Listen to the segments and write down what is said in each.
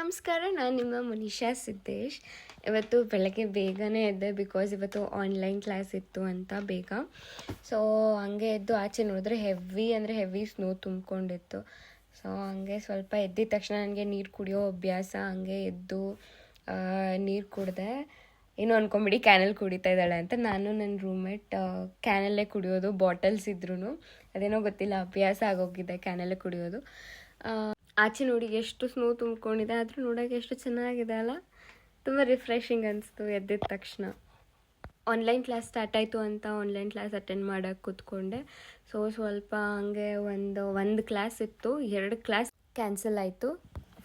ನಮಸ್ಕಾರ, ನಾನು ನಿಮ್ಮ ಮನೀಷಾ ಸಿದ್ದೇಶ್. ಇವತ್ತು ಬೆಳಗ್ಗೆ ಬೇಗನೆ ಎದ್ದೆ, ಬಿಕಾಸ್ ಇವತ್ತು ಆನ್ಲೈನ್ ಕ್ಲಾಸ್ ಇತ್ತು ಅಂತ ಬೇಗ. ಸೊ ಹಂಗೆ ಎದ್ದು ಆಚೆ ನೋಡಿದ್ರೆ ಹೆವಿ ಸ್ನೋ ತುಂಬಿಕೊಂಡಿತ್ತು. ಸೊ ಹಂಗೆ ಸ್ವಲ್ಪ ಎದ್ದಿದ ತಕ್ಷಣ ನನಗೆ ನೀರು ಕುಡಿಯೋ ಅಭ್ಯಾಸ, ಹಂಗೆ ಎದ್ದು ನೀರು ಕುಡಿದೆ. ಏನೋ ಅಂದ್ಕೊಂಬಿಡಿ ಕ್ಯಾನಲ್ಲಿ ಕುಡಿತಾ ಇದ್ದಾಳೆ ಅಂತ. ನಾನು ನನ್ನ ರೂಮ್ಮೇಟ್ ಕ್ಯಾನಲ್ಲೇ ಕುಡಿಯೋದು, ಬಾಟಲ್ಸ್ ಇದ್ರೂ ಅದೇನೋ ಗೊತ್ತಿಲ್ಲ, ಅಭ್ಯಾಸ ಆಗೋಗಿದೆ ಕ್ಯಾನಲ್ಲೇ ಕುಡಿಯೋದು. ಆಚೆ ನೋಡಿ ಎಷ್ಟು ಸ್ನೋ ತುಂಬಿಕೊಂಡಿದೆ, ಆದರೂ ನೋಡೋಕೆ ಎಷ್ಟು ಚೆನ್ನಾಗಿದೆ ಅಲ್ಲ. ತುಂಬ ರಿಫ್ರೆಶಿಂಗ್ ಅನಿಸ್ತು ಎದ್ದಿದ ತಕ್ಷಣ. ಆನ್ಲೈನ್ ಕ್ಲಾಸ್ ಸ್ಟಾರ್ಟ್ ಆಯಿತು ಅಂತ ಆನ್ಲೈನ್ ಕ್ಲಾಸ್ ಅಟೆಂಡ್ ಮಾಡೋಕ್ಕೆ ಕೂತ್ಕೊಂಡೆ. ಸೊ ಸ್ವಲ್ಪ ಹಂಗೆ ಒಂದು ಕ್ಲಾಸ್ ಇತ್ತು, 2 ಕ್ಲಾಸ್ ಕ್ಯಾನ್ಸಲ್ ಆಯಿತು.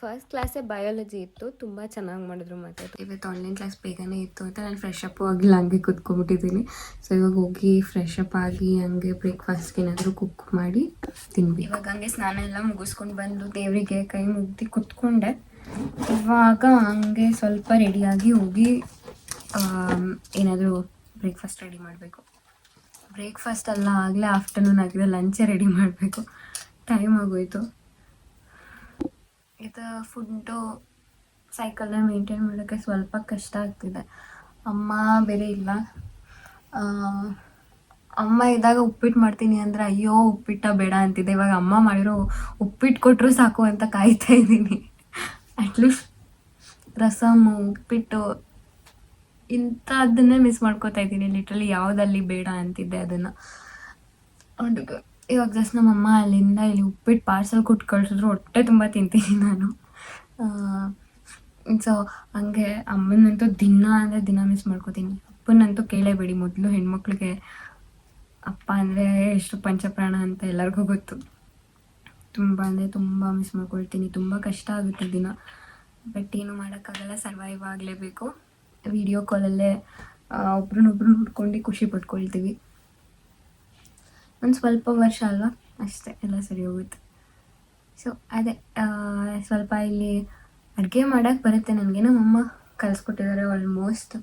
ಫಸ್ಟ್ ಕ್ಲಾಸೇ ಬಯಾಲಜಿ ಇತ್ತು, ತುಂಬ ಚೆನ್ನಾಗಿ ಮಾಡಿದ್ರು. ಮತ್ತು ಇವತ್ತು ಆನ್ಲೈನ್ ಕ್ಲಾಸ್ ಬೇಗನೆ ಇತ್ತು ಅಂತ ನಾನು ಫ್ರೆಶ್ ಅಪ್ ಆಗಿಲ್ಲ, ಹಂಗೆ ಕುತ್ಕೊಂಡ್ಬಿಟ್ಟಿದ್ದೀನಿ. ಸೊ ಇವಾಗ ಹೋಗಿ ಫ್ರೆಶ್ ಅಪ್ ಆಗಿ ಹಂಗೆ ಬ್ರೇಕ್ಫಾಸ್ಟ್ಗೆ ಏನಾದರೂ ಕುಕ್ ಮಾಡಿ ತಿನ್ಬೇಕು. ಇವಾಗ ಹಂಗೆ ಸ್ನಾನ ಎಲ್ಲ ಮುಗಿಸ್ಕೊಂಡು ಬಂದು ದೇವರಿಗೆ ಕೈ ಮುಗ್ದು ಕುತ್ಕೊಂಡೆ. ಇವಾಗ ಹಂಗೆ ಸ್ವಲ್ಪ ರೆಡಿಯಾಗಿ ಹೋಗಿ ಏನಾದರೂ ಬ್ರೇಕ್ಫಾಸ್ಟ್ ರೆಡಿ ಮಾಡಬೇಕು. ಬ್ರೇಕ್ಫಾಸ್ಟ್ ಅಲ್ಲ, ಆಗಲೇ ಆಫ್ಟರ್ನೂನ್ ಆಗಿದೆ, ಲಂಚೇ ರೆಡಿ ಮಾಡಬೇಕು. ಟೈಮ್ ಆಗೋಯ್ತು. ಇದು ಫುಡ್ಡು ಸೈಕಲ್ನ ಮೇಂಟೈನ್ ಮಾಡೋಕ್ಕೆ ಸ್ವಲ್ಪ ಕಷ್ಟ ಆಗ್ತಿದೆ. ಅಮ್ಮ ಬೇರೆ ಇಲ್ಲ. ಅಮ್ಮ ಇದ್ದಾಗ ಉಪ್ಪಿಟ್ಟು ಮಾಡ್ತೀನಿ ಅಂದರೆ ಅಯ್ಯೋ ಉಪ್ಪಿಟ್ಟ ಬೇಡ ಅಂತಿದ್ದೆ. ಇವಾಗ ಅಮ್ಮ ಮಾಡಿರೋ ಉಪ್ಪಿಟ್ಟು ಕೊಟ್ಟರು ಸಾಕು ಅಂತ ಕಾಯ್ತಾ ಇದ್ದೀನಿ. ಅಟ್ಲೀಸ್ಟ್ ರಸಮ್ಮು, ಉಪ್ಪಿಟ್ಟು ಇಂಥದ್ದನ್ನೇ ಮಿಸ್ ಮಾಡ್ಕೋತಾ ಇದ್ದೀನಿ. ಲಿಟ್ರಲಿ ಯಾವುದಲ್ಲಿ ಬೇಡ ಅಂತಿದ್ದೆ ಅದನ್ನು. ಇವಾಗ ಜಸ್ಟ್ ನಮ್ಮಮ್ಮ ಅಲ್ಲಿಂದ ಇಲ್ಲಿ ಉಪ್ಪಿಟ್ಟು ಪಾರ್ಸಲ್ ಕೊಟ್ಟು ಕಳಿಸಿದ್ರು, ಹೊಟ್ಟೆ ತುಂಬ ತಿಂತೀನಿ ನಾನು. ಸೊ ಹಂಗೆ ಅಮ್ಮನಂತೂ ದಿನ ಮಿಸ್ ಮಾಡ್ಕೋತೀನಿ. ಅಪ್ಪನಂತೂ ಕೇಳೇಬೇಡಿ, ಮೊದಲು ಹೆಣ್ಮಕ್ಳಿಗೆ ಅಪ್ಪ ಅಂದರೆ ಎಷ್ಟು ಪಂಚಪ್ರಾಣ ಅಂತ ಎಲ್ಲರಿಗೂ ಗೊತ್ತು. ತುಂಬ ಅಂದರೆ ತುಂಬ ಮಿಸ್ ಮಾಡ್ಕೊಳ್ತೀನಿ. ತುಂಬ ಕಷ್ಟ ಆಗುತ್ತೆ ದಿನ, ಬಟ್ ಏನು ಮಾಡೋಕ್ಕಾಗಲ್ಲ, ಸರ್ವೈವ್ ಆಗಲೇಬೇಕು. ವಿಡಿಯೋ ಕಾಲಲ್ಲೇ ಒಬ್ರನ್ನೊಬ್ರು ನೋಡ್ಕೊಂಡು ಖುಷಿ ಪಡ್ಕೊಳ್ತೀವಿ. ಒಂದು ಸ್ವಲ್ಪ ವರ್ಷ ಅಲ್ವಾ, ಅಷ್ಟೇ, ಎಲ್ಲ ಸರಿ ಹೋಗುತ್ತೆ. ಸೊ ಅದೇ ಸ್ವಲ್ಪ ಇಲ್ಲಿ ಅಡುಗೆ ಮಾಡೋಕ್ಕೆ ಬರುತ್ತೆ ನನಗೆ, ನಮ್ಮಮ್ಮ ಕಲಿಸ್ಕೊಟ್ಟಿದ್ದಾರೆ ಆಲ್ಮೋಸ್ಟ್.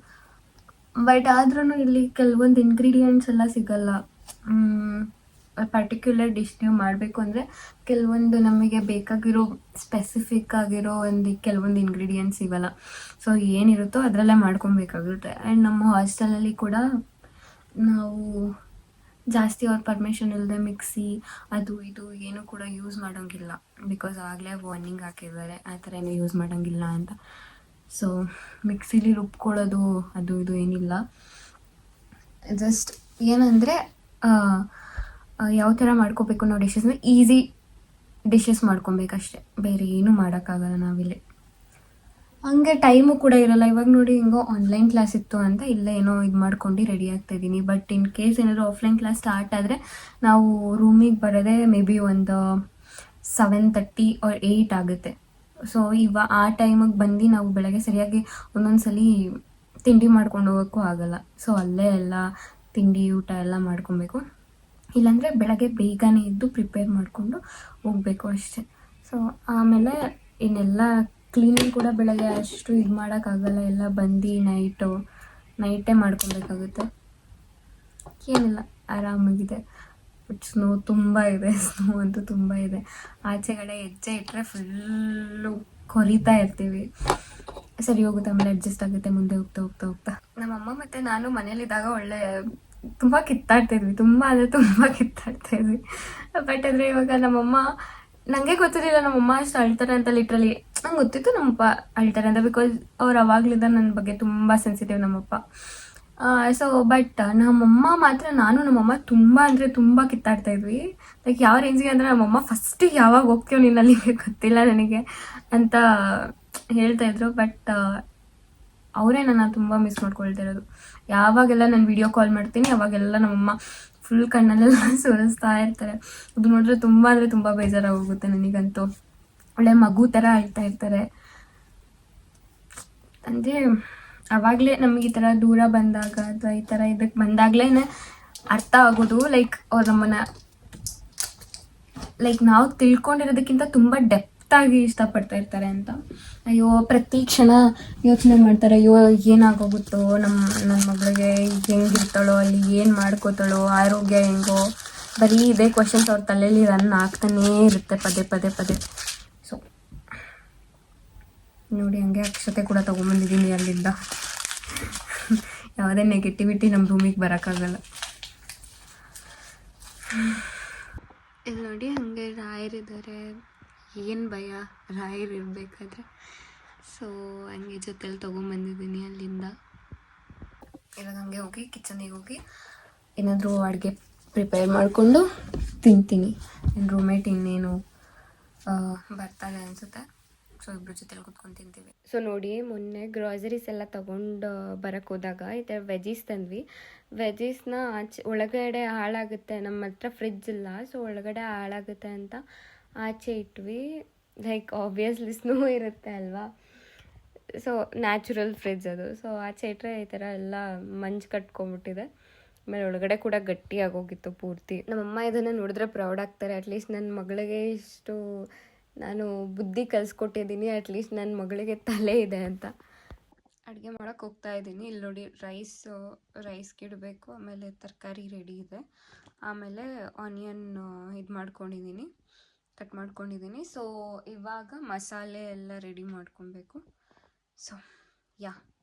ಬಟ್ ಆದ್ರೂ ಇಲ್ಲಿ ಕೆಲವೊಂದು ಇಂಗ್ರೀಡಿಯೆಂಟ್ಸ್ ಎಲ್ಲ ಸಿಗಲ್ಲ. ಪರ್ಟಿಕ್ಯುಲರ್ ಡಿಶ್ ನೀವು ಮಾಡಬೇಕು ಅಂದರೆ ಕೆಲವೊಂದು ನಮಗೆ ಬೇಕಾಗಿರೋ ಸ್ಪೆಸಿಫಿಕ್ ಆಗಿರೋ ಕೆಲವೊಂದು ಇಂಗ್ರೀಡಿಯೆಂಟ್ಸ್ ಸಿಗಲ್ಲ. ಸೊ ಏನಿರುತ್ತೋ ಅದರಲ್ಲೇ ಮಾಡ್ಕೊಬೇಕಾಗುತ್ತೆ. ಆ್ಯಂಡ್ ನಮ್ಮ ಹಾಸ್ಟೆಲಲ್ಲಿ ಕೂಡ ನಾವು ಜಾಸ್ತಿ ಅವ್ರ ಪರ್ಮಿಷನ್ ಇಲ್ಲದೆ ಮಿಕ್ಸಿ ಅದು ಇದು ಏನೂ ಕೂಡ ಯೂಸ್ ಮಾಡೋಂಗಿಲ್ಲ. ಬಿಕಾಸ್ ಆಗಲೇ ವಾರ್ನಿಂಗ್ ಹಾಕಿದ್ದಾರೆ, ಆ ಥರ ಏನೂ ಯೂಸ್ ಮಾಡೋಂಗಿಲ್ಲ ಅಂತ. ಸೊ ಮಿಕ್ಸಿಲಿ ರುಬ್ಕೊಳ್ಳೋದು ಅದು ಇದು ಏನಿಲ್ಲ. ಜಸ್ಟ್ ಏನಂದರೆ ಯಾವ ಥರ ಮಾಡ್ಕೋಬೇಕು ನಾವು ಡಿಶಸ್ನ, ಈಸಿ ಡಿಶಸ್ ಮಾಡ್ಕೊಬೇಕಷ್ಟೆ, ಬೇರೆ ಏನೂ ಮಾಡೋಕ್ಕಾಗಲ್ಲ ನಾವಿಲ್ಲಿ. ಹಂಗೆ ಟೈಮು ಕೂಡ ಇರೋಲ್ಲ. ಇವಾಗ ನೋಡಿ ಹಿಂಗೋ ಆನ್ಲೈನ್ ಕ್ಲಾಸ್ ಇತ್ತು ಅಂತ ಇಲ್ಲೇ ಏನೋ ಇದು ಮಾಡ್ಕೊಂಡು ರೆಡಿ ಆಗ್ತಾಯಿದ್ದೀನಿ. ಬಟ್ ಇನ್ ಕೇಸ್ ಏನಾದರೂ ಆಫ್ಲೈನ್ ಕ್ಲಾಸ್ ಸ್ಟಾರ್ಟ್ ಆದರೆ ನಾವು ರೂಮಿಗೆ ಬರೋದೇ ಮೇ ಬಿ ಒಂದು 7:30 or 8 ಆಗುತ್ತೆ. ಸೊ ಆ ಟೈಮಿಗೆ ಬಂದು ನಾವು ಬೆಳಗ್ಗೆ ಸರಿಯಾಗಿ ಒಂದೊಂದು ಸಲ ತಿಂಡಿ ಮಾಡ್ಕೊಂಡು ಹೋಗೋಕ್ಕೂ ಆಗಲ್ಲ. ಸೊ ಅಲ್ಲೇ ಎಲ್ಲ ತಿಂಡಿ ಊಟ ಎಲ್ಲ ಮಾಡ್ಕೊಬೇಕು. ಇಲ್ಲಾಂದರೆ ಬೆಳಗ್ಗೆ ಬೇಗನೆ ಇದ್ದು ಪ್ರಿಪೇರ್ ಮಾಡಿಕೊಂಡು ಹೋಗಬೇಕು ಅಷ್ಟೆ. ಸೊ ಆಮೇಲೆ ಇನ್ನೆಲ್ಲ ಕ್ಲೀನಿಂಗ್ ಕೂಡ ಬೆಳಗ್ಗೆ ಅಷ್ಟು ಇದು ಮಾಡೋಕ್ಕಾಗಲ್ಲ, ಎಲ್ಲ ಬಂದು ನೈಟೇ ಮಾಡ್ಕೊಬೇಕಾಗುತ್ತೆ. ಏನಿಲ್ಲ, ಆರಾಮಾಗಿದೆ. ಬಟ್ ಸ್ನೋ ತುಂಬ ಇದೆ, ಸ್ನೋ ಅಂತೂ ತುಂಬ ಇದೆ. ಆಚೆಗಡೆ ಹೆಜ್ಜೆ ಇಟ್ಟರೆ ಫುಲ್ಲು ಕೊರಿತಾ ಇರ್ತೀವಿ. ಸರಿ ಹೋಗುತ್ತೆ, ಆಮೇಲೆ ಅಡ್ಜಸ್ಟ್ ಆಗುತ್ತೆ ಮುಂದೆ ಹೋಗ್ತಾ. ನಮ್ಮಮ್ಮ ಮತ್ತು ನಾನು ಮನೇಲಿದ್ದಾಗ ತುಂಬ ಕಿತ್ತಾಡ್ತಿದ್ವಿ, ತುಂಬ ಕಿತ್ತಾಡ್ತಾಯಿದ್ವಿ. ಬಟ್ ಅಂದರೆ ಇವಾಗ ನಮ್ಮಮ್ಮ, ನನಗೆ ಗೊತ್ತಿರಲಿಲ್ಲ ನಮ್ಮಮ್ಮ ಅಷ್ಟು ಅಳ್ತಾರೆ ಅಂತ. ಲಿಟ್ರಲಿ ನಂಗೆ ಗೊತ್ತಿತ್ತು ನಮ್ಮಪ್ಪ ಅಳ್ತಾರೆ ಅಂತ, ಬಿಕಾಸ್ ಅವ್ರು ಅವಾಗಲಿದ್ದ ನನ್ನ ಬಗ್ಗೆ ತುಂಬ ಸೆನ್ಸಿಟಿವ್ ನಮ್ಮಪ್ಪ. ಸೊ ಬಟ್ ನಮ್ಮಮ್ಮ ಮಾತ್ರ, ನಮ್ಮಮ್ಮ ತುಂಬ ಅಂದರೆ ತುಂಬ ಕಿತ್ತಾಡ್ತಾಯಿದ್ವಿ. ಲೈಕ್ ಯಾವ ರೇಂಜಿಗೆ ಅಂದರೆ ನಮ್ಮಮ್ಮ ಫಸ್ಟಿಗೆ ಯಾವಾಗ ಹೋಗ್ತೀವೋ ನೀನು ಅಲ್ಲಿಗೆ ಗೊತ್ತಿಲ್ಲ ನನಗೆ ಅಂತ ಹೇಳ್ತಾಯಿದ್ರು. ಬಟ್ ಅವರೇ ನನ್ನ ತುಂಬ ಮಿಸ್ ಮಾಡ್ಕೊಳ್ತಿರೋದು. ಯಾವಾಗೆಲ್ಲ ನಾನು ವಿಡಿಯೋ ಕಾಲ್ ಮಾಡ್ತೀನಿ ಅವಾಗೆಲ್ಲ ನಮ್ಮಮ್ಮ ಫುಲ್ ಕಣ್ಣಲ್ಲೆಲ್ಲ ಸುರಿಸ್ತಾ ಇರ್ತಾರೆ. ಅದು ನೋಡಿದ್ರೆ ತುಂಬ ಅಂದರೆ ತುಂಬ ಬೇಜಾರಾಗೋಗುತ್ತೆ ನನಗಂತೂ. ಒಳ್ಳೆ ಮಗು ಥರ ಅಳ್ತಾ ಇರ್ತಾರೆ. ಅಂದರೆ ಆವಾಗಲೇ ನಮಗೆ ಈ ಥರ ದೂರ ಬಂದಾಗ ಅಥವಾ ಈ ಥರ ಇದಕ್ಕೆ ಬಂದಾಗಲೇ ಅರ್ಥ ಆಗೋದು, ಲೈಕ್ ಅವ್ರು ನಮ್ಮನ್ನು ನಾವು ತಿಳ್ಕೊಂಡಿರೋದಕ್ಕಿಂತ ತುಂಬ ಡೆಪ್ತಾಗಿ ಇಷ್ಟಪಡ್ತಾ ಇರ್ತಾರೆ ಅಂತ. ಅಯ್ಯೋ ಪ್ರತಿ ಕ್ಷಣ ಯೋಚನೆ ಮಾಡ್ತಾರೆ, ಅಯ್ಯೋ ಏನಾಗೋಗುತ್ತೋ, ನನ್ನ ಮಗಳಿಗೆ ಹೆಂಗಿರ್ತಾಳೋ, ಅಲ್ಲಿ ಏನು ಮಾಡ್ಕೋತಾಳೋ, ಆರೋಗ್ಯ ಹೆಂಗೋ, ಬರೀ ಇದೇ ಕ್ವಶನ್ಸ್ ಅವ್ರ ತಲೆಯಲ್ಲಿ ರನ್ ಆಗ್ತಾನೇ ಇರುತ್ತೆ ಪದೇ. ಸೊ ನೋಡಿ ಹಂಗೆ ಅಕ್ಷತೆ ಕೂಡ ತೊಗೊಂಬಂದಿದ್ದೀನಿ ಅಲ್ಲಿಂದ. ಯಾವುದೇ ನೆಗೆಟಿವಿಟಿ ನಮ್ಮ ರೂಮಿಗೆ ಬರೋಕ್ಕಾಗಲ್ಲ. ಇಲ್ಲಿ ನೋಡಿ ಹಾಗೆ ರಾಯರಿದ್ದಾರೆ. ಏನು ಭಯ ರಾಯರು ಇರಬೇಕಾದ್ರೆ. ಸೊ ಹಂಗೆ ಜೊತೆಲಿ ತೊಗೊಂಬಂದಿದ್ದೀನಿ ಅಲ್ಲಿಂದ. ಇವಾಗ ಹಂಗೆ ಹೋಗಿ ಕಿಚನಿಗೆ ಹೋಗಿ ಏನಾದರೂ ಅಡುಗೆ ಪ್ರಿಪೇರ್ ಮಾಡಿಕೊಂಡು ತಿಂತೀನಿ. ನನ್ನ ರೂಮೇಟ್ ಇನ್ನೇನು ಬರ್ತಾರೆ ಅನಿಸುತ್ತೆ. ಸೊ ಇಬ್ಬರು ಜೊತೆಲಿ ಕೂತ್ಕೊಂಡು ತಿಂತೀವಿ. ಸೊ ನೋಡಿ, ಮೊನ್ನೆ ಗ್ರಾಸರೀಸ್ ಎಲ್ಲ ತೊಗೊಂಡು ಬರೋಕ್ಕೆ ಹೋದಾಗ ಈ ಥರ ವೆಜೀಸ್ ತಂದ್ವಿ. ವೆಜೀಸ್ನ ಒಳಗಡೆ ಹಾಳಾಗುತ್ತೆ, ನಮ್ಮ ಹತ್ರ ಫ್ರಿಡ್ಜ್ ಇಲ್ಲ. ಸೊ ಒಳಗಡೆ ಹಾಳಾಗುತ್ತೆ ಅಂತ ಆಚೆ ಇಟ್ವಿ. ಲೈಕ್ ಆಬ್ವಿಯಸ್ಲಿ ಸ್ನೋ ಇರುತ್ತೆ ಅಲ್ವಾ, ಸೊ ನ್ಯಾಚುರಲ್ ಫ್ರಿಡ್ಜ್ ಅದು. ಸೊ ಆಚೆ ಇಟ್ಟರೆ ಈ ಥರ ಎಲ್ಲ ಮಂಜು ಕಟ್ಕೊಂಬಿಟ್ಟಿದೆ. ಆಮೇಲೆ ಒಳಗಡೆ ಕೂಡ ಗಟ್ಟಿಯಾಗೋಗಿತ್ತು ಪೂರ್ತಿ. ನಮ್ಮಮ್ಮ ಇದನ್ನು ನೋಡಿದ್ರೆ ಪ್ರೌಡ್ ಆಗ್ತಾರೆ. ಅಟ್ಲೀಸ್ಟ್ ನನ್ನ ಮಗಳಿಗೆ ಇಷ್ಟು ನಾನು ಬುದ್ಧಿ ಕಲಿಸ್ಕೊಟ್ಟಿದ್ದೀನಿ, ಅಟ್ಲೀಸ್ಟ್ ನನ್ನ ಮಗಳಿಗೆ ತಲೆ ಇದೆ ಅಂತ. ಅಡುಗೆ ಮಾಡೋಕ್ಕೆ ಹೋಗ್ತಾ ಇದ್ದೀನಿ. ಇಲ್ಲಿ ನೋಡಿ, ರೈಸ್ಗೆ ಇಡಬೇಕು. ಆಮೇಲೆ ತರಕಾರಿ ರೆಡಿ ಇದೆ. ಆಮೇಲೆ ಆನಿಯನ್ ಕಟ್ ಮಾಡ್ಕೊಂಡಿದ್ದೀನಿ. ಸೊ ಇವಾಗ ಮಸಾಲೆ ಎಲ್ಲ ರೆಡಿ ಮಾಡ್ಕೊಬೇಕು. So yeah,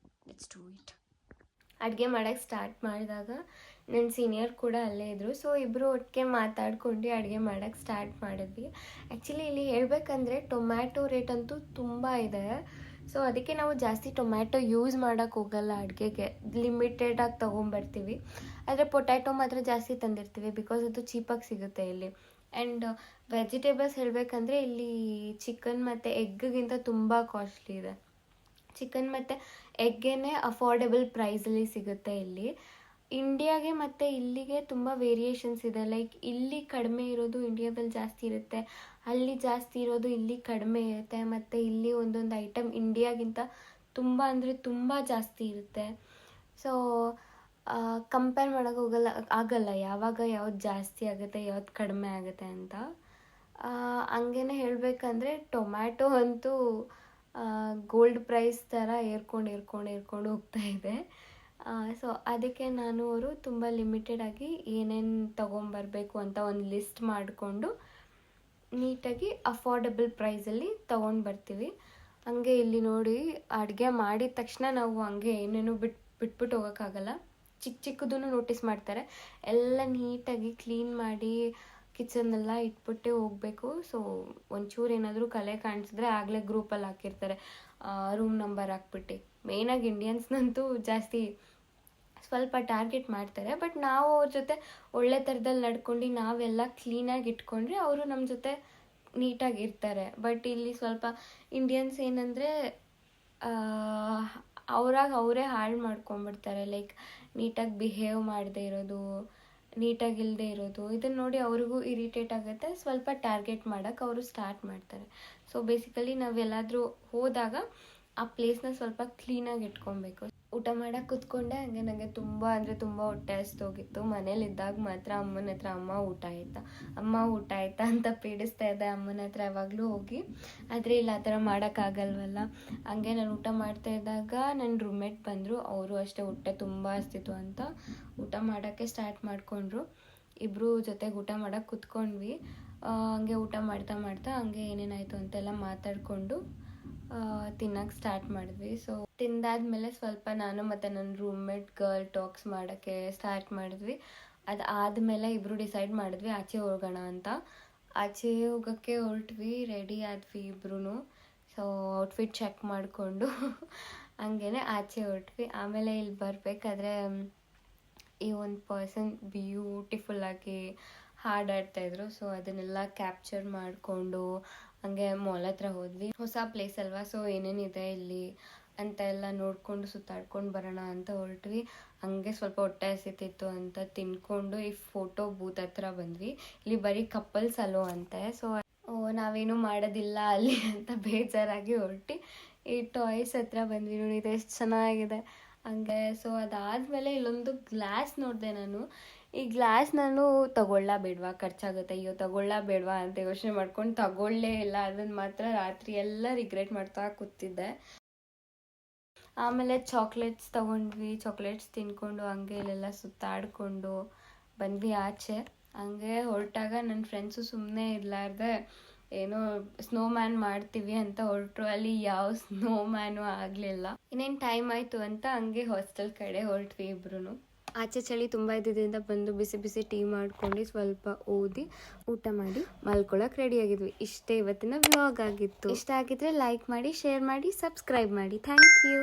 let's do it. ಅಡುಗೆ ಮಾಡೋಕ್ಕೆ ಸ್ಟಾರ್ಟ್ ಮಾಡಿದಾಗ ನನ್ನ ಸೀನಿಯರ್ ಕೂಡ ಅಲ್ಲೇ ಇದ್ದರು. ಸೊ ಇಬ್ಬರು ಒಟ್ಟಿಗೆ ಮಾತಾಡ್ಕೊಂಡು ಅಡುಗೆ ಮಾಡೋಕ್ಕೆ ಸ್ಟಾರ್ಟ್ ಮಾಡಿದ್ವಿ. ಆ್ಯಕ್ಚುಲಿ ಇಲ್ಲಿ ಹೇಳಬೇಕಂದ್ರೆ ಟೊಮ್ಯಾಟೊ ರೇಟ್ ಅಂತೂ ತುಂಬ ಇದೆ. ಸೊ ಅದಕ್ಕೆ ನಾವು ಜಾಸ್ತಿ ಟೊಮ್ಯಾಟೊ ಯೂಸ್ ಮಾಡೋಕ್ಕೆ ಹೋಗಲ್ಲ ಅಡುಗೆಗೆ, ಲಿಮಿಟೆಡಾಗಿ ತೊಗೊಂಬರ್ತೀವಿ. ಆದರೆ ಪೊಟ್ಯಾಟೊ ಮಾತ್ರ ಜಾಸ್ತಿ ತಂದಿರ್ತೀವಿ, ಬಿಕಾಸ್ ಅದು ಚೀಪಾಗಿ ಸಿಗುತ್ತೆ ಇಲ್ಲಿ. ಆ್ಯಂಡ್ ವೆಜಿಟೇಬಲ್ಸ್ ಹೇಳಬೇಕಂದ್ರೆ ಇಲ್ಲಿ ಚಿಕನ್ ಮತ್ತು ಎಗ್ಗಿಗಿಂತ ತುಂಬ ಕಾಸ್ಟ್ಲಿ ಇದೆ. ಚಿಕನ್ ಮತ್ತು ಎಗ್ಗೇನೆ ಅಫೋರ್ಡೆಬಲ್ ಪ್ರೈಸಲ್ಲಿ ಸಿಗುತ್ತೆ ಇಲ್ಲಿ. ಇಂಡಿಯಾಗೆ ಮತ್ತು ಇಲ್ಲಿಗೆ ತುಂಬ ವೇರಿಯೇಷನ್ಸ್ ಇದೆ. ಲೈಕ್ ಇಲ್ಲಿ ಕಡಿಮೆ ಇರೋದು ಇಂಡಿಯಾದಲ್ಲಿ ಜಾಸ್ತಿ ಇರುತ್ತೆ, ಅಲ್ಲಿ ಜಾಸ್ತಿ ಇರೋದು ಇಲ್ಲಿ ಕಡಿಮೆ ಇರುತ್ತೆ. ಮತ್ತು ಇಲ್ಲಿ ಒಂದೊಂದು ಐಟಮ್ ಇಂಡಿಯಾಗಿಂತ ತುಂಬ ಅಂದರೆ ತುಂಬ ಜಾಸ್ತಿ ಇರುತ್ತೆ. ಸೊ ಕಂಪೇರ್ ಮಾಡೋಕ್ಕೆ ಆಗಲ್ಲ ಯಾವಾಗ ಯಾವ್ದು ಜಾಸ್ತಿ ಆಗುತ್ತೆ ಯಾವ್ದು ಕಡಿಮೆ ಆಗುತ್ತೆ ಅಂತ. ಹಂಗೇನೆ ಹೇಳಬೇಕಂದ್ರೆ ಟೊಮ್ಯಾಟೊ ಅಂತೂ ಗೋಲ್ಡ್ ಪ್ರೈಸ್ ಥರ ಏರ್ಕೊಂಡು ಹೋಗ್ತಾ ಇದೆ. ಸೊ ಅದಕ್ಕೆ ಅವರು ತುಂಬ ಲಿಮಿಟೆಡಾಗಿ ಏನೇನು ತೊಗೊಂಬರ್ಬೇಕು ಅಂತ ಒಂದು ಲಿಸ್ಟ್ ಮಾಡಿಕೊಂಡು ನೀಟಾಗಿ ಅಫೋರ್ಡೆಬಲ್ ಪ್ರೈಸಲ್ಲಿ ತೊಗೊಂಡು ಬರ್ತೀವಿ. ಹಂಗೆ ಇಲ್ಲಿ ನೋಡಿ, ಅಡುಗೆ ಮಾಡಿದ ತಕ್ಷಣ ನಾವು ಹಂಗೆ ಏನೇನು ಬಿಟ್ಬಿಟ್ಟು ಹೋಗೋಕ್ಕಾಗಲ್ಲ. ಚಿಕ್ಕದನ್ನು ನೋಟಿಸ್ ಮಾಡ್ತಾರೆ. ಎಲ್ಲ ನೀಟಾಗಿ ಕ್ಲೀನ್ ಮಾಡಿ ಕಿಚನ್ನೆಲ್ಲ ಇಟ್ಬಿಟ್ಟೆ ಹೋಗಬೇಕು. ಸೊ ಒಂಚೂರು ಏನಾದರೂ ಕಲೆ ಕಾಣಿಸಿದ್ರೆ ಆಗಲೇ ಗ್ರೂಪಲ್ಲಿ ಹಾಕಿರ್ತಾರೆ, ರೂಮ್ ನಂಬರ್ ಹಾಕ್ಬಿಟ್ಟು. ಮೇಯ್ನಾಗಿ ಇಂಡಿಯನ್ಸ್ನಂತೂ ಜಾಸ್ತಿ ಸ್ವಲ್ಪ ಟಾರ್ಗೆಟ್ ಮಾಡ್ತಾರೆ. ಬಟ್ ನಾವು ಅವ್ರ ಜೊತೆ ಒಳ್ಳೆ ಥರದಲ್ಲಿ ನಡ್ಕೊಂಡು ನಾವೆಲ್ಲ ಕ್ಲೀನಾಗಿ ಇಟ್ಕೊಂಡ್ರೆ ಅವರು ನಮ್ಮ ಜೊತೆ ನೀಟಾಗಿರ್ತಾರೆ. ಬಟ್ ಇಲ್ಲಿ ಸ್ವಲ್ಪ ಇಂಡಿಯನ್ಸ್ ಏನಂದರೆ ಅವರೇ ಹಾಳು ಮಾಡ್ಕೊಂಬಿಡ್ತಾರೆ. ಲೈಕ್ ನೀಟಾಗಿ ಬಿಹೇವ್ ಮಾಡದೇ ಇರೋದು, ನೀಟಾಗಿಲ್ಲದೆ ಇರೋದು, ಇದನ್ನು ನೋಡಿ ಅವ್ರಿಗೂ ಇರಿಟೇಟ್ ಆಗುತ್ತೆ. ಸ್ವಲ್ಪ ಟಾರ್ಗೆಟ್ ಮಾಡೋಕ್ಕೆ ಅವರು ಸ್ಟಾರ್ಟ್ ಮಾಡ್ತಾರೆ. ಸೊ ಬೇಸಿಕಲಿ ನಾವೆಲ್ಲಾದರೂ ಹೋದಾಗ ಆ ಪ್ಲೇಸ್ನ ಸ್ವಲ್ಪ ಕ್ಲೀನಾಗಿ ಇಟ್ಕೊಬೇಕು. ಊಟ ಮಾಡೋಕ್ಕೆ ಕೂತ್ಕೊಂಡೆ. ಹಂಗೆ ನನಗೆ ತುಂಬ ಅಂದರೆ ತುಂಬ ಹೊಟ್ಟೆ ಹಸ್ದೋಗಿತ್ತು. ಮನೇಲಿದ್ದಾಗ ಮಾತ್ರ ಅಮ್ಮನ ಹತ್ರ ಅಮ್ಮ ಊಟ ಆಯಿತಾ ಅಂತ ಪೀಡಿಸ್ತಾ ಇದ್ದೆ ಅಮ್ಮನ ಹತ್ರ ಯಾವಾಗಲೂ ಹೋಗಿ. ಆದರೆ ಇಲ್ಲಿ ಆ ಥರ ಮಾಡೋಕ್ಕಾಗಲ್ವಲ್ಲ. ಹಂಗೆ ನಾನು ಊಟ ಮಾಡ್ತಾ ಇದ್ದಾಗ ನನ್ನ ರೂಮ್ಮೇಟ್ ಬಂದರು. ಅವರು ಅಷ್ಟೇ ಹೊಟ್ಟೆ ತುಂಬ ಹಸ್ತಿತ್ತು ಅಂತ ಊಟ ಮಾಡೋಕ್ಕೆ ಸ್ಟಾರ್ಟ್ ಮಾಡಿಕೊಂಡ್ರು. ಇಬ್ಬರು ಜೊತೆಗೆ ಊಟ ಮಾಡೋಕ್ಕೆ ಕೂತ್ಕೊಂಡ್ವಿ. ಹಂಗೆ ಊಟ ಮಾಡ್ತಾ ಹಂಗೆ ಏನೇನಾಯಿತು ಅಂತೆಲ್ಲ ಮಾತಾಡಿಕೊಂಡು ತಿನ್ನೋಕ್ಕೆ ಸ್ಟಾರ್ಟ್ ಮಾಡಿದ್ವಿ. ಸೊ ತಿಂದಾದ್ಮೇಲೆ ಸ್ವಲ್ಪ ನಾನು ಮತ್ತು ನನ್ನ ರೂಮ್ಮೇಟ್ ಗರ್ಲ್ ಟಾಕ್ಸ್ ಮಾಡೋಕ್ಕೆ ಸ್ಟಾರ್ಟ್ ಮಾಡಿದ್ವಿ. ಅದಾದಮೇಲೆ ಇಬ್ಬರು ಡಿಸೈಡ್ ಮಾಡಿದ್ವಿ ಆಚೆ ಹೋಗೋಣ ಅಂತ. ಆಚೆ ಹೋಗೋಕ್ಕೆ ಹೊರಟ್ವಿ, ರೆಡಿ ಆದ್ವಿ ಇಬ್ರು. ಸೊ ಔಟ್ಫಿಟ್ ಚೆಕ್ ಮಾಡಿಕೊಂಡು ಹಂಗೇ ಆಚೆ ಹೊರಟ್ವಿ. ಆಮೇಲೆ ಇಲ್ಲಿ ಬರಬೇಕಾದ್ರೆ ಈ ಒಂದು ಪರ್ಸನ್ ಬ್ಯೂಟಿಫುಲ್ಲಾಗಿ ಹಾಡಾಡ್ತಾಯಿದ್ರು. ಸೊ ಅದನ್ನೆಲ್ಲ ಕ್ಯಾಪ್ಚರ್ ಮಾಡಿಕೊಂಡು ಹಂಗೆ ಮಾಲ್ ಹತ್ರ ಹೋದ್ವಿ. ಹೊಸ ಪ್ಲೇಸ್ ಅಲ್ವಾ, ಸೊ ಏನೇನಿದೆ ಇಲ್ಲಿ ಅಂತ ಎಲ್ಲ ನೋಡಿಕೊಂಡು ಸುತ್ತಾಡ್ಕೊಂಡು ಬರೋಣ ಅಂತ ಹೊರಟ್ವಿ. ಹಂಗೆ ಸ್ವಲ್ಪ ಹೊಟ್ಟೆ ಹಸಿತಿತ್ತು ಅಂತ ತಿನ್ಕೊಂಡು ಈ ಫೋಟೋ ಬೂತ್ ಹತ್ರ ಬಂದ್ವಿ. ಇಲ್ಲಿ ಬರೀ ಕಪಲ್ಸ್ ಅಲೋ ಅಂತೆ. ಸೊ ನಾವೇನು ಮಾಡೋದಿಲ್ಲ ಅಲ್ಲಿ ಅಂತ ಬೇಜಾರಾಗಿ ಹೊರಟು ಈ ಟಾಯ್ಸ್ ಹತ್ರ ಬಂದ್ವಿ. ನೋಡಿ ಇದು ಎಷ್ಟು ಚೆನ್ನಾಗಿದೆ ಹಂಗೆ. ಸೊ ಅದಾದಮೇಲೆ ಇಲ್ಲೊಂದು ಗ್ಲಾಸ್ ನೋಡಿದೆ ನಾನು. ಈ ಗ್ಲಾಸ್ ನಾನು ತಗೊಳ್ಳ ಬೇಡವಾ, ಖರ್ಚಾಗುತ್ತೆ, ಅಯ್ಯೋ ತಗೊಳ್ಳ ಬೇಡವಾ ಅಂತ ಯೋಚನೆ ಮಾಡ್ಕೊಂಡು ತಗೊಳ್ಳೇ ಇಲ್ಲ. ಅದನ್ನು ಮಾತ್ರ ರಾತ್ರಿ ಎಲ್ಲ ರಿಗ್ರೆಟ್ ಮಾಡ್ತಾ ಕೂತಿದ್ದೆ. ಆಮೇಲೆ ಚಾಕ್ಲೇಟ್ಸ್ ತೊಗೊಂಡ್ವಿ. ಚಾಕ್ಲೇಟ್ಸ್ ತಿನ್ಕೊಂಡು ಹಂಗೆ ಇಲ್ಲೆಲ್ಲ ಸುತ್ತಾಡಿಕೊಂಡು ಬಂದ್ವಿ ಆಚೆ. ಹಂಗೆ ಹೊರಟಾಗ ನನ್ನ ಫ್ರೆಂಡ್ಸು ಸುಮ್ಮನೆ ಇರಲಾರ್ದೆ ಏನೋ ಸ್ನೋ ಮ್ಯಾನ್ ಮಾಡ್ತೀವಿ ಅಂತ ಹೊರಟ್ರು. ಅಲ್ಲಿ ಯಾವ ಸ್ನೋ ಮ್ಯಾನು ಆಗಲಿಲ್ಲ. ಇನ್ನೇನು ಟೈಮ್ ಆಯಿತು ಅಂತ ಹಂಗೆ ಹಾಸ್ಟೆಲ್ ಕಡೆ ಹೊರಟ್ವಿ ಇಬ್ರು. ಆಚೆ ಚಳಿ ತುಂಬ ಇದ್ದಿದ್ದರಿಂದ ಬಂದು ಬಿಸಿ ಬಿಸಿ ಟೀ ಮಾಡ್ಕೊಂಡು ಸ್ವಲ್ಪ ಓದಿ ಊಟ ಮಾಡಿ ಮಲ್ಕೊಳಕ್ಕೆ ರೆಡಿ ಆಗಿದ್ವಿ. ಇಷ್ಟೇ ಇವತ್ತಿನ ವ್ಲಾಗ್ ಆಗಿತ್ತು. ಇಷ್ಟ ಆಗಿದ್ರೆ ಲೈಕ್ ಮಾಡಿ, ಶೇರ್ ಮಾಡಿ, ಸಬ್ಸ್ಕ್ರೈಬ್ ಮಾಡಿ. Thank you.